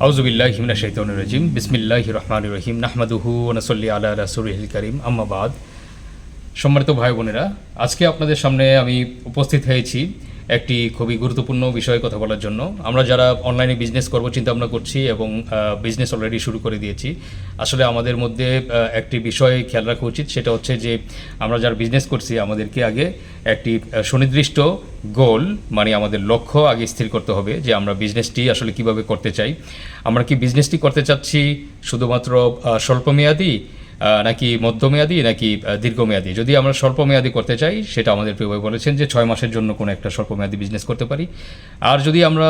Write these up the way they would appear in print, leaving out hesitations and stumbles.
আউযুবিল্লাহি মিনাশ শাইতানির রাজিম বিসমিল্লাহির রহমানির রহিম নাহমাদুহু ওয়া নুসাল্লি আলা রাসূলিল কারীম আম্মা বাদ। সম্মানিত ভাই বোনেরা, আজকে আপনাদের সামনে আমি উপস্থিত হয়েছি একটি খুবই গুরুত্বপূর্ণ বিষয়ে কথা বলার জন্য। আমরা যারা অনলাইনে বিজনেস করব চিন্তা ভাবনা করছি এবং বিজনেস অলরেডি শুরু করে দিয়েছি, আসলে আমাদের মধ্যে একটি বিষয় খেয়াল রাখা উচিত, সেটা হচ্ছে যে আমরা যারা বিজনেস করছি আমাদেরকে আগে একটি সুনির্দিষ্ট গোল, মানে আমাদের লক্ষ্য আগে স্থির করতে হবে যে আমরা বিজনেসটি আসলে কিভাবে করতে চাই। আমরা কি বিজনেসটি করতে চাচ্ছি শুধুমাত্র স্বল্পমেয়াদী নাকি মধ্যমেয়াদী নাকি দীর্ঘমেয়াদী। যদি আমরা স্বল্পমেয়াদী করতে চাই, সেটা আমাদের প্রিয় ভাই বলেছেন যে 6 মাসের জন্য কোনো একটা স্বল্পমেয়াদী বিজনেস করতে পারি। আর যদি আমরা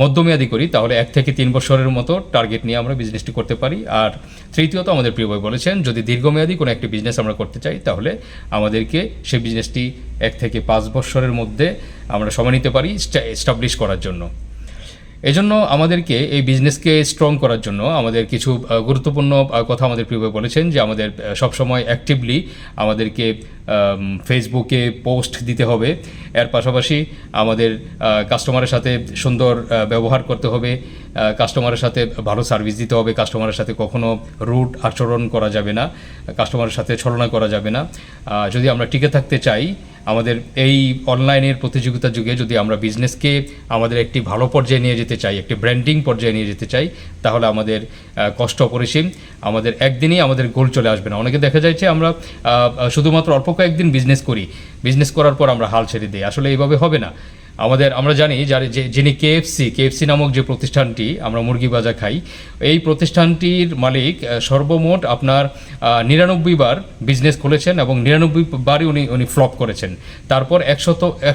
মধ্যমেয়াদী করি, তাহলে 1 থেকে 3 বছরের মতো টার্গেট নিয়ে আমরা বিজনেসটি করতে পারি। আর তৃতীয়ত আমাদের প্রিয় ভাই বলেছেন, যদি দীর্ঘমেয়াদী কোনো একটি বিজনেস আমরা করতে চাই, তাহলে আমাদেরকে সেই বিজনেসটি 1 থেকে 5 বছরের মধ্যে আমরা সময় নিতে পারি এস্টাবলিশ করার জন্য। এজন্য আমাদেরকে এই বিজনেসকে স্ট্রং করার জন্য আমাদের কিছু গুরুত্বপূর্ণ কথা আমাদের প্রিয় ভাই বলেছেন যে আমাদের সবসময় অ্যাক্টিভলি আমাদেরকে ফেসবুকে পোস্ট দিতে হবে। এর পাশাপাশি আমাদের কাস্টমারের সাথে সুন্দর ব্যবহার করতে হবে, কাস্টমারের সাথে ভালো সার্ভিস দিতে হবে, কাস্টমারের সাথে কখনো রুড আচরণ করা যাবে না, কাস্টমারের সাথে ছলনা করা যাবে না। যদি আমরা টিকে থাকতে চাই আমাদের এই অনলাইনের প্রতিযোগিতার যুগে, যদি আমরা বিজনেসকে আমাদের একটি ভালো পর্যায়ে নিয়ে যেতে চাই, একটি ব্র্যান্ডিং পর্যায়ে নিয়ে যেতে চাই, তাহলে আমাদের কষ্ট অপরিসীম। আমাদের একদিনই আমাদের গোল চলে আসবে না। অনেকে দেখা যায় যে আমরা শুধুমাত্র অল্প কয়েকদিন বিজনেস করি, বিজনেস করার পর আমরা হাল ছেড়ে দিই। আসলে এইভাবে হবে না। আমরা জানি যিনি কেএফসি নামক যে প্রতিষ্ঠানটি, আমরা মুরগি ভাজা খাই, এই প্রতিষ্ঠানটির মালিক সর্বমোট আপনার 99 বার বিজনেস খুলেছেন এবং 99 বারই উনি ফ্লপ করেছেন। তারপর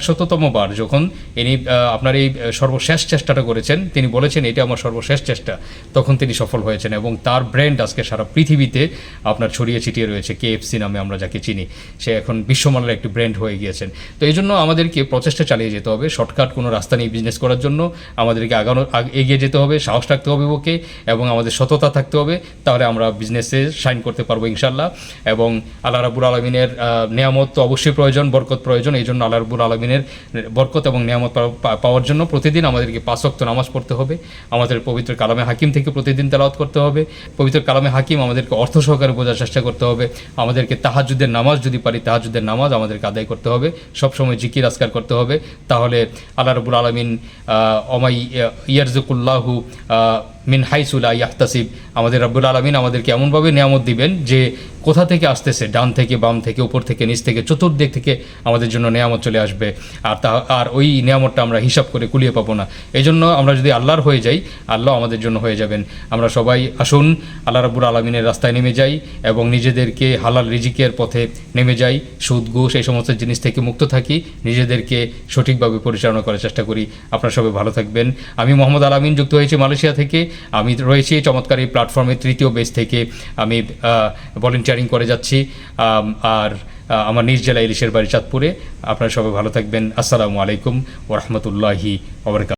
100তম বার যখন ইনি আপনার এই সর্বশেষ চেষ্টাটা করেছেন, তিনি বলেছেন এটা আমার সর্বশেষ চেষ্টা, তখন তিনি সফল হয়েছেন এবং তার ব্র্যান্ড আজকে সারা পৃথিবীতে আপনার ছড়িয়ে ছিটিয়ে রয়েছে। কেএফসি নামে আমরা যাকে চিনি, সে এখন বিশ্বমানের একটি ব্র্যান্ড হয়ে গিয়েছেন। তো এই জন্য আমাদেরকে প্রচেষ্টা চালিয়ে যেতে হবে। শর্টকাট কোনো রাস্তা নেই বিজনেস করার জন্য। আমাদেরকে এগিয়ে যেতে হবে, সাহস থাকতে হবে বুকে, এবং আমাদের সততা থাকতে হবে। তাহলে আমরা বিজনেসে শাইন করতে পারবো ইনশাল্লাহ। এবং আল্লাহ রাব্বুল আলামিনের নিয়ামত তো অবশ্যই প্রয়োজন, বরকত প্রয়োজন। এই জন্য আল্লাহ রাব্বুল আলামিনের বরকত এবং নিয়ামত পাওয়ার জন্য প্রতিদিন আমাদেরকে 5 ওয়াক্ত নামাজ পড়তে হবে। আমাদের পবিত্র কালামে হাকিম থেকে প্রতিদিন তেলাওয়াত করতে হবে। পবিত্র কালামে হাকিম আমাদেরকে অর্থ সহকারে বোঝার চেষ্টা করতে হবে। আমাদেরকে তাহাজ্জুদের নামাজ, যদি পারি তাহাজ্জুদের নামাজ আমাদেরকে আদায় করতে হবে। সবসময় জিকির আজকার করতে হবে। তাহলে আল্লাহ রাব্বুল আলামিন অমাই ইয়ারযুকুল্লাহু মিন হাইসু লা ইয়াহতাসিব, আমাদের রাব্বুল আলামিন আমাদেরকে এমনভাবে নিয়ামত দিবেন যে কোথা থেকে আসতেছে, ডান থেকে বাম থেকে উপর থেকে নিচ থেকে চতুর্দিক থেকে আমাদের জন্য নিয়ামত চলে আসবে। আর ওই নিয়ামতটা আমরা হিসাব করে কুলিয়ে পাবো না। এই জন্য আমরা যদি আল্লাহর হয়ে যাই, আল্লাহ আমাদের জন্য হয়ে যাবেন। আমরা সবাই আসুন আল্লাহ রাব্বুল আলামিনের রাস্তায় নেমে যাই এবং নিজেদেরকে হালাল রিজিকের পথে নেমে যাই। সুদ ঘুষ এই সমস্ত জিনিস থেকে মুক্ত থাকি, নিজেদেরকে সঠিকভাবে পরিচালনা করার চেষ্টা করি। আপনারা সবাই ভালো থাকবেন। আমি মোহাম্মদ আলামিন, যুক্ত হয়েছি মালয়েশিয়া থেকে। আমি রয়েছি চমৎকার এই প্ল্যাটফর্মে 3য় বেস থেকে আমি ভলেন্টিয়ারিং করে যাচ্ছি। আর আমার নিজ জেলা ইলিশের বাড়ি চাঁদপুরে। আপনারা সবাই ভালো থাকবেন। আসসালামু আলাইকুম ওয়া রাহমাতুল্লাহি ওয়া বারাকাতুহু।